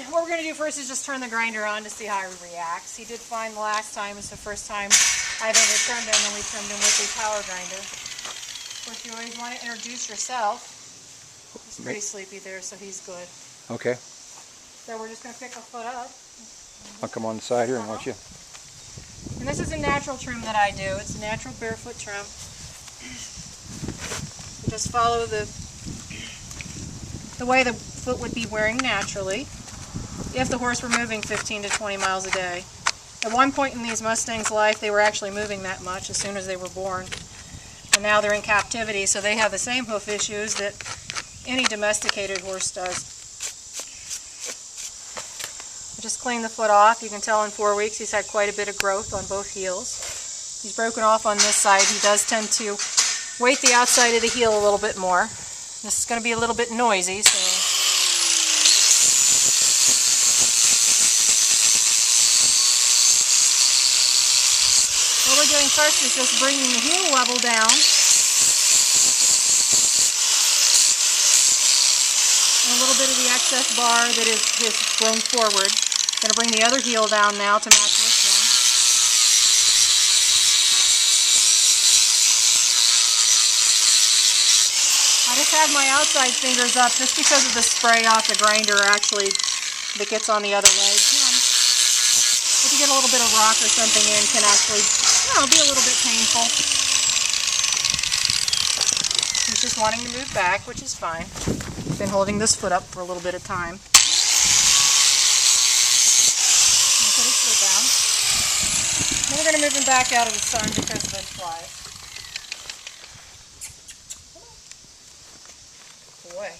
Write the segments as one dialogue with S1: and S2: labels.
S1: what we're going to do first is just turn the grinder on to see how he reacts. He did fine the last time. It's the first time I've ever trimmed him, and we trimmed him with a power grinder. Of course, you always want to introduce yourself. He's pretty sleepy there, so he's good.
S2: Okay.
S1: So we're just going to pick a foot up.
S2: I'll come on the side here and watch you.
S1: And this is a natural trim that I do. It's a natural barefoot trim. You just follow the way the foot would be wearing naturally if the horse were moving 15 to 20 miles a day. At one point in these Mustangs' life, they were actually moving that much as soon as they were born. And now they're in captivity, so they have the same hoof issues that any domesticated horse does. Just clean the foot off. You can tell in 4 weeks he's had quite a bit of growth on both heels. He's broken off on this side. He does tend to weight the outside of the heel a little bit more. This is going to be a little bit noisy, so what we're doing first is just bringing the heel level down. And a little bit of the excess bar that is grown forward. Going to bring the other heel down now to match this one. I just have my outside fingers up just because of the spray off the grinder actually that gets on the other leg. If you get a little bit of rock or something in, can actually, be a little bit painful. He's just wanting to move back, which is fine. Been holding this foot up for a little bit of time. Then we're going to move him back out of the sun because of the flies. Good boy.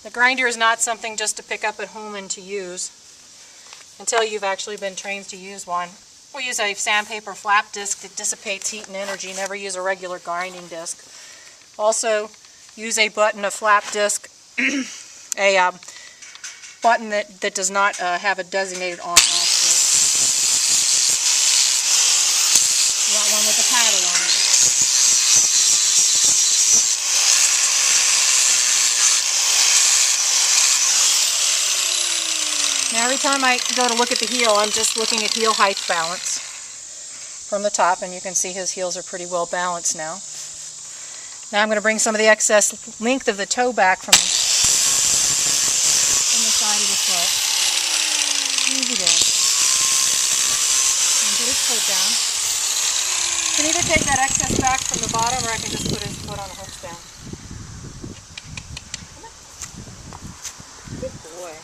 S1: The grinder is not something just to pick up at home and to use until you've actually been trained to use one. We use a sandpaper flap disc that dissipates heat and energy. Never use a regular grinding disc. Also, use a flap disc, a button that does not have a designated on-off switch. You want one with a paddle on it. Now every time I go to look at the heel, I'm just looking at heel height balance from the top, and you can see his heels are pretty well balanced now. Now I'm going to bring some of the excess length of the toe back from the side of the foot. Easy there. And put his foot down. You can either take that excess back from the bottom, or I can just put his foot on the hoof down. Good boy.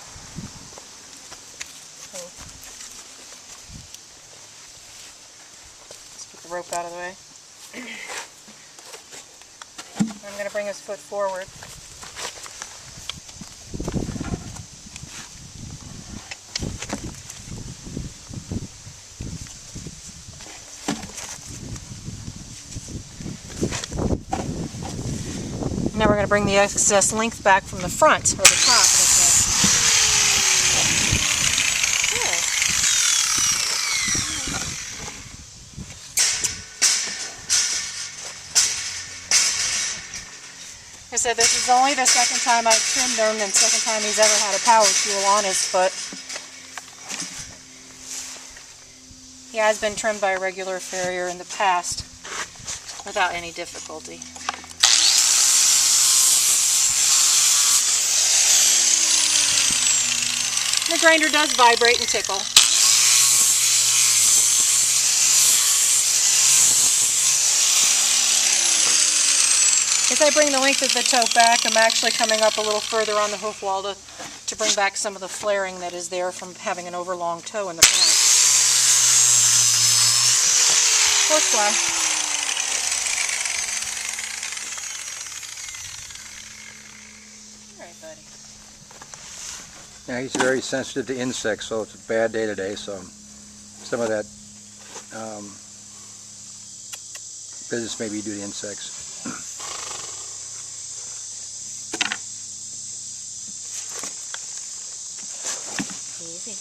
S1: Let's put the rope out of the way. I'm going to bring his foot forward. Now we're going to bring the excess length back from the front, or the top of the foot. Like I said, this is only the second time I've trimmed him and second time he's ever had a power tool on his foot. He has been trimmed by a regular farrier in the past without any difficulty. The grinder does vibrate and tickle. As I bring the length of the toe back, I'm actually coming up a little further on the hoof wall to bring back some of the flaring that is there from having an overlong toe in the front. Horsefly. All right, buddy.
S2: Yeah, he's very sensitive to insects, so it's a bad day today, so some of that business may be due to insects.
S1: Easy.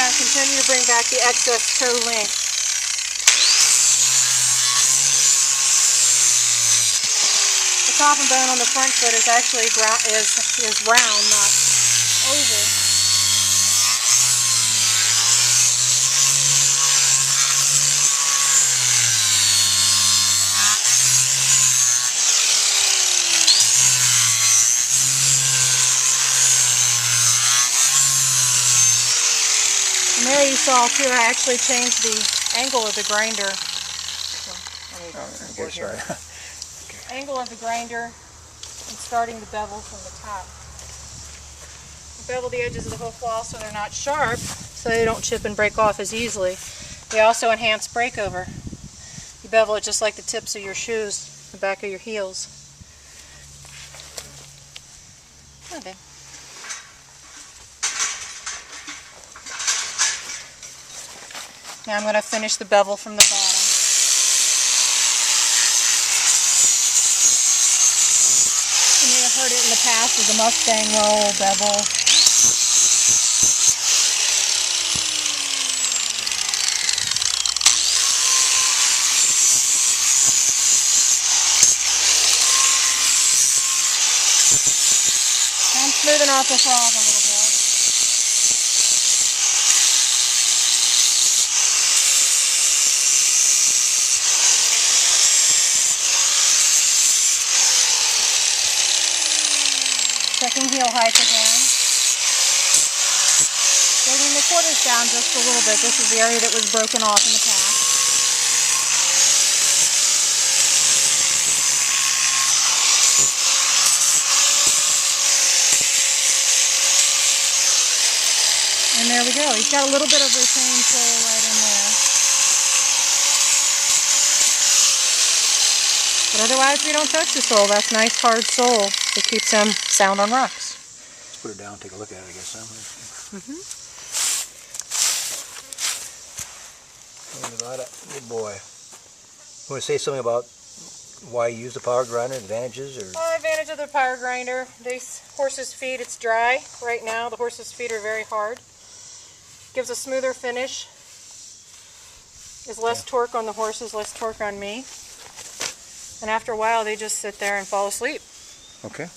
S1: and continue to bring back the excess toe length. The coffin bone on the front foot is actually round, not oval. And there you saw too, I actually changed the angle of the grinder. Angle of the grinder and starting the bevel from the top. Bevel the edges of the hoof wall so they're not sharp, so they don't chip and break off as easily. They also enhance breakover. You bevel it just like the tips of your shoes, the back of your heels. Okay. Now I'm going to finish the bevel from the bottom. You may have heard it in the past as a Mustang roll bevel. I'm smoothing off the frog a little bit. Checking heel height again. Bringing the quarters down just a little bit. This is the area that was broken off in the past. And there we go. He's got a little bit of retained sole right in there. But otherwise we don't touch the sole. That's nice hard sole. It keeps them sound on rocks.
S2: Let's put it down and take a look at it, I guess. Good boy. You want to say something about why you use the power grinder, advantages? Or?
S1: Advantage of the power grinder. These horses' feet, it's dry right now. The horses' feet are very hard. Gives a smoother finish. There's less torque on the horses, less torque on me. And after a while, they just sit there and fall asleep.
S2: Okay.